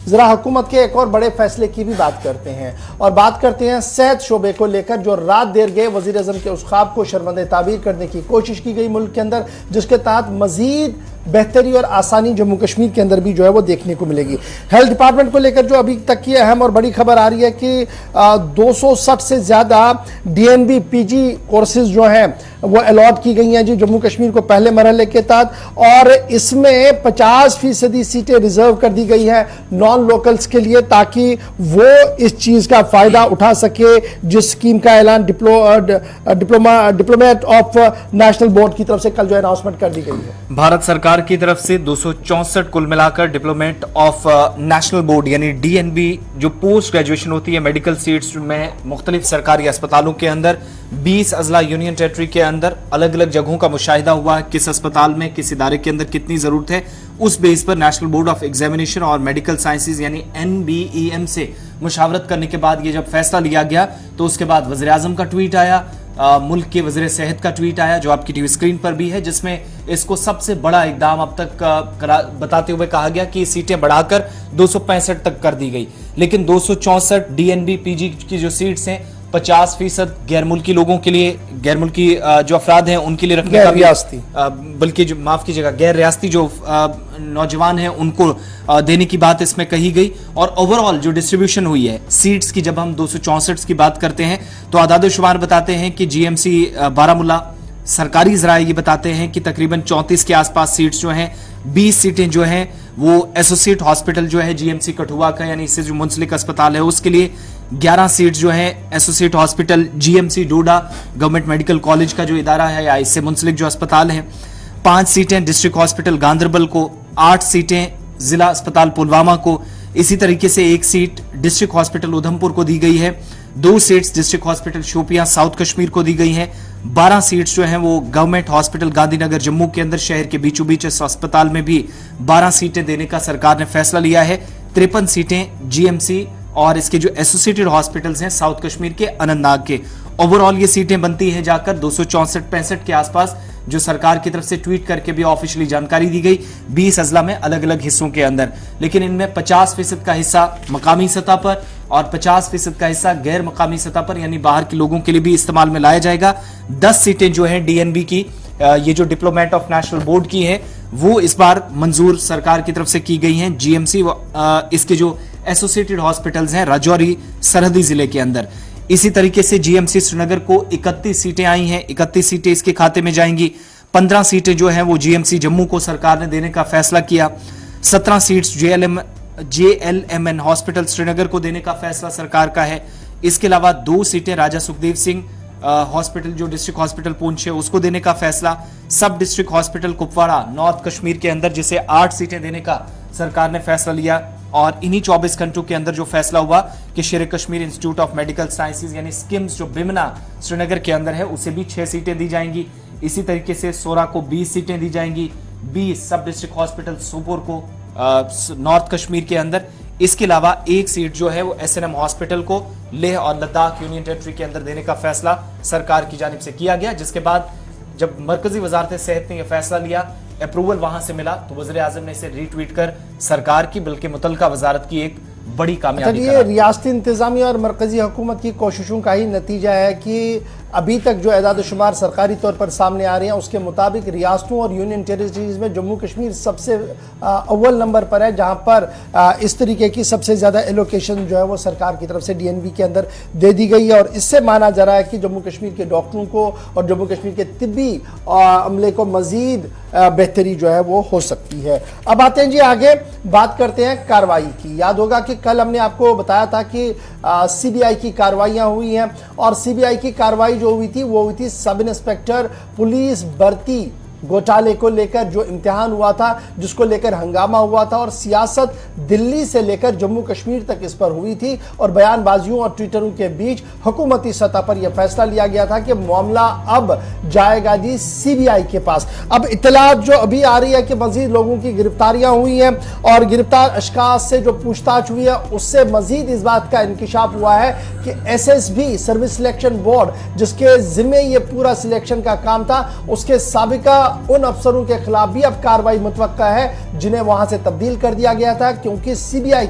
ज़रा हुकूमत के एक और बड़े फैसले की भी बात करते हैं और बात करते हैं सेहत शोबे को लेकर, जो रात देर गए वज़ीर आज़म के उस ख्वाब को शर्मंदे ताबीर करने की कोशिश की गई मुल्क के अंदर, जिसके तहत मजीद बेहतरी और आसानी जम्मू कश्मीर के अंदर भी जो है वो देखने को मिलेगी। हेल्थ डिपार्टमेंट को लेकर जो अभी तक की अहम और बड़ी खबर आ रही है कि 260 से ज़्यादा DNB PG कोर्सेज जो हैं वो अलॉट की गई हैं जी जम्मू कश्मीर को पहले मरहले के तहत, और इसमें 50% सीटें रिजर्व कर दी गई हैं नॉन लोकल्स के लिए, ताकि वो इस चीज़ का फ़ायदा उठा सके जिस स्कीम का ऐलान डिप्लोमेट ऑफ नेशनल बोर्ड की तरफ से कल जो अनाउंसमेंट कर दी गई है। भारत सरकार की तरफ से 264 कुल मिलाकर डिप्लोमेट ऑफ नेशनल बोर्ड यानी DNB जो पोस्ट ग्रेजुएशन होती है मेडिकल सीट्स में मुख्तलिफ सरकारी अस्पतालों के अंदर 20 अजला यूनियन टेरिटरी के अंदर अलग अलग जगहों का मुशाहिदा हुआ, किस अस्पताल में किस इदारे के अंदर कितनी जरूरत है, उस बेस पर नेशनल बोर्ड ऑफ एग्जामिनेशन और मेडिकल साइंसेज यानी NBEM से मुशावरत करने के बाद ये जब फैसला लिया गया तो उसके बाद वज़ीर आज़म का ट्वीट आया, मुल्क के वज़ीर सेहत का ट्वीट आया जो आपकी टीवी स्क्रीन पर भी है, जिसमें इसको सबसे बड़ा इकदाम अब तक बताते हुए कहा गया कि सीटें बढ़ाकर 265 तक कर दी गई। लेकिन 264 DNB PG की जो सीट्स हैं 50% गैर मुल्की लोगों के लिए, गैर मुल्की जो अफराद हैं उनके लिए रखने का रियासती बल्कि जो माफ कीजिएगा गैर रियासती जो नौजवान हैं उनको देने की बात इसमें कही गई। और ओवरऑल जो डिस्ट्रीब्यूशन हुई है सीट्स की, जब हम 264 की बात करते हैं तो आदाद शुमार बताते हैं कि GMC बारामुल्ला सरकारी ज़राए ये बताते हैं कि तकरीबन 34 के आसपास सीट्स जो हैं, 20 सीटें जो हैं वो एसोसिएट हॉस्पिटल जो है GMC कठुआ का यानी इससे जो मुंसलिक अस्पताल है उसके लिए, 11 सीट्स जो है एसोसिएट हॉस्पिटल GMC डोडा गवर्नमेंट मेडिकल कॉलेज का जो इदारा है या इससे मुंसलिक जो अस्पताल है, 5 सीटें डिस्ट्रिक्ट हॉस्पिटल गांधरबल को, 8 सीटें जिला अस्पताल पुलवामा को, इसी तरीके से 1 सीट डिस्ट्रिक्ट हॉस्पिटल उधमपुर को दी गई है, 2 seats district hospital Shopian south Kashmir को दी गई हैं, 12 सीट्स जो हैं वो गवर्नमेंट हॉस्पिटल गांधीनगर जम्मू के अंदर शहर के बीचों बीच इस अस्पताल में भी 12 सीटें देने का सरकार ने फैसला लिया है, 53 सीटें GMC और इसके जो एसोसिएटेड हॉस्पिटल्स हैं साउथ कश्मीर के अनंतनाग के। ओवरऑल ये सीटें बनती है जाकर 264-65 के आसपास, जो सरकार की तरफ से ट्वीट करके भी ऑफिशियली जानकारी दी गई 20 अजला में अलग अलग हिस्सों के अंदर। लेकिन इनमें 50% का हिस्सा मकामी सतह पर और 50% का हिस्सा गैर मकामी सतह पर यानी बाहर के लोगों के लिए भी इस्तेमाल में लाया जाएगा। 10 सीटें जो हैं DNB की, ये जो डिप्लोमेट ऑफ नेशनल बोर्ड की है वो इस बार मंजूर सरकार की तरफ से की गई हैं। GMC इसके जो एसोसिएटेड हॉस्पिटल्स हैं राजौरी सरहदी जिले के अंदर। इसी तरीके से GMC श्रीनगर को 31 सीटें आई हैं, 31 सीटें इसके खाते में जाएंगी। 15 सीटें जो हैं वो GMC जम्मू को सरकार ने देने का फैसला किया। 17 सीट्स JLMN हॉस्पिटल श्रीनगर को देने का फैसला सरकार का है। इसके अलावा 2 सीटें राजा सुखदेव सिंह हॉस्पिटल जो डिस्ट्रिक्ट हॉस्पिटल पुंछ है उसको देने का फैसला। सब district hospital Kupwara north Kashmir के अंदर जिसे 8 सीटें देने का सरकार ने फैसला लिया। और इन्हीं 24 घंटों के अंदर जो फैसला हुआ कि शेर Kashmir institute of medical sciences यानी स्किम्स जो बिमना श्रीनगर के अंदर है उसे भी 6 सीटें दी जाएंगी। इसी तरीके से सोरा को 20 सीटें दी जाएंगी, 20 सब डिस्ट्रिक्ट हॉस्पिटल सोपोर को नॉर्थ कश्मीर के अंदर। इसके अलावा 1 सीट जो है वो SNM हॉस्पिटल को लेह और लद्दाख यूनियन टेरिटरी के अंदर देने का फैसला सरकार की जानिब से किया गया। जिसके बाद जब मरकजी वजारत सेहत ने यह फैसला लिया, अप्रूवल वहां से मिला, तो वज़ीर आज़म ने इसे रीट्वीट कर सरकार की बल्कि मुतल्लिका वजारत की एक बड़ी कामयाबी। ये रियासती इंतजामिया और मरकजी हुकूमत की कोशिशों का ही नतीजा है कि अभी तक जो एदाद शुमार सरकारी तौर पर सामने आ रहे हैं उसके मुताबिक रियासतों और यूनियन टेरिटरीज में जम्मू कश्मीर सबसे अव्वल नंबर पर है, जहां पर इस तरीके की सबसे ज़्यादा एलोकेशन जो है वो सरकार की तरफ से DNB के अंदर दे दी गई है। और इससे माना जा रहा है कि जम्मू कश्मीर के डॉक्टरों को और जम्मू कश्मीर के तिब्बी अमले को मज़ीद बेहतरी जो है वो हो सकती है। अब आते हैं जी आगे, बात करते हैं कार्रवाई की। याद होगा कि कल हमने आपको बताया था कि CBI की कार्रवाइयाँ हुई हैं और CBI की कार्रवाई जो हुई थी वो हुई थी सब इंस्पेक्टर पुलिस भर्ती घोटाले को लेकर, जो इम्तिहान हुआ था जिसको लेकर हंगामा हुआ था और सियासत दिल्ली से लेकर जम्मू कश्मीर तक इस पर हुई थी और बयानबाजियों और ट्विटरों के बीच हुकूमती सतह पर यह फैसला लिया गया था कि मामला अब जाएगा जी CBI के पास। अब इत्तलात जो अभी आ रही है कि मजीद लोगों की गिरफ्तारियां हुई हैं और गिरफ्तार अशखास से जो पूछताछ हुई है उससे मजीद इस बात का इंकिशाफ हुआ है कि SSB सर्विस सिलेक्शन बोर्ड जिसके जिम्मे ये पूरा सिलेक्शन का काम था उसके साबिका उन अफसरों के खिलाफ भी अब कार्रवाई मुतवक्का है जिन्हें वहां से तब्दील कर दिया गया था, क्योंकि CBI के